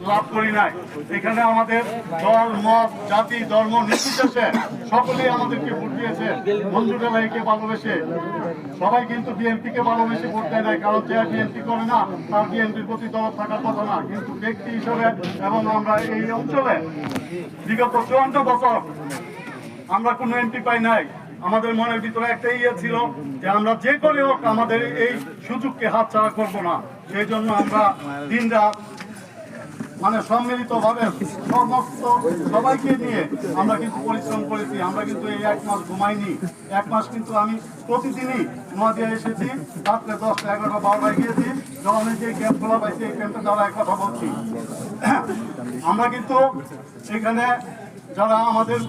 লাভ করি নাই। এখানে আমাদের দল মত জাতি ধর্ম নির্বিশেষে সকলেই আমাদেরকে ভোট দিয়েছে। মঞ্জুর ভাইকে ভালোবেসে সবাই কিন্তু বিএনপিকে ভালোবেসে ভোট দেয় নাই, কারণ যে বিএনপি করে না তার বিএনপির প্রতি দরদ থাকার কথা না। কিন্তু ব্যক্তি হিসেবে এবং আমরা এই অঞ্চলে বিগত 54 বছর আমরা কোনো এমপি পাই নাই। আমাদের মনের ভিতরে একটা ইয়ে ছিল যে আমরা যে করে হোক আমাদের এই সুযোগকে হাতছাড়া করব না। সেই জন্য আমরা দিনরাত মানে সম্মিলিতভাবে সমস্ত সবাইকে নিয়ে আমরা কিন্তু পরিশ্রম করেছি। আমরা কিন্তু এই 1 মাস ঘুমাইনি। 1 মাস কিন্তু আমি প্রতিদিনই নোয়াদিয়া এসেছি, রাত্রে 10টা 11টা 12টায় গিয়েছি। যখন এই যে ক্যাম্প খোলা পাইছি এই ক্যাম্পে দ্বারা কথা বলছি। আমরা কিন্তু এখানে যারা আমাদের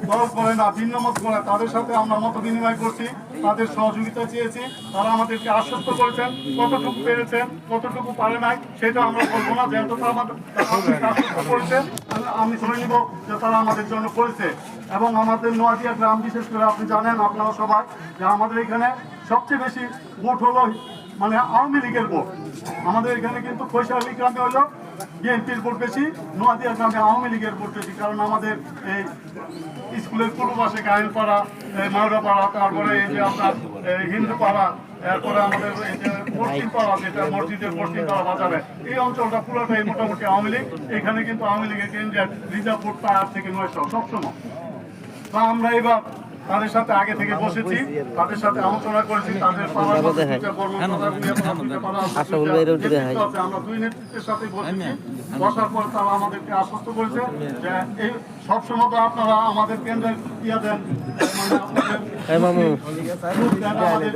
দল করে না ভিন্ন মত করে তাদের সাথে আমরা মত বিনিময় করছি, তাদের সহযোগিতা চেয়েছি। তারা আমাদেরকে আশ্বস্ত করেছেন, কতটুকু পেরেছেন কতটুকু পারে নাই সেটা আমরা বলবো না। যেহেতু তারা আমাদেরকে আশ্বস্ত করেছে আমি ধরে নিব যে তারা আমাদের জন্য করেছে। এবং আমাদের নোয়াদিয়া গ্রাম বিশেষ করে আপনি জানেন আপনারা সবাই যে আমাদের এখানে সবচেয়ে বেশি ভোট হলো মানে আওয়ামী লীগের ভোট। আমাদের এখানে কিন্তু কৈশালী গ্রামে হলো বিএনপির ভোট বেশি, নোয়াদিয়া গ্রামে আওয়ামী লীগের ভোট বেশি। কারণ আমাদের এই স্কুলের পূর্ব পাশে গায়নপাড়া, মাওরাপাড়া, তারপরে এই যে আপনার হিন্দু পাড়া, এরপরে আমাদের এই যে পশ্চিম পাড়া যেটা মসজিদের পশ্চিম পাড়া বাজারে, এই অঞ্চলটা পুরোটাই মোটামুটি আওয়ামী লীগ। এখানে কিন্তু আওয়ামী লীগের কেন্দ্রের রিজার্ভ ভোট পায় 8 থেকে 900 সবসময়। তা আমরা এবার তাদের সাথে আগে থেকে বসেছি, তাদের সাথে আলোচনা করেছি, তাদের আমরা 2 নেতৃত্বের সাথে বসেছি। বসার পর তারা আমাদেরকে আশ্বস্ত করেছে যে এই সবসময় তো আপনারা আমাদের কেন্দ্রের ইয়া দেন, মানে আপনাদের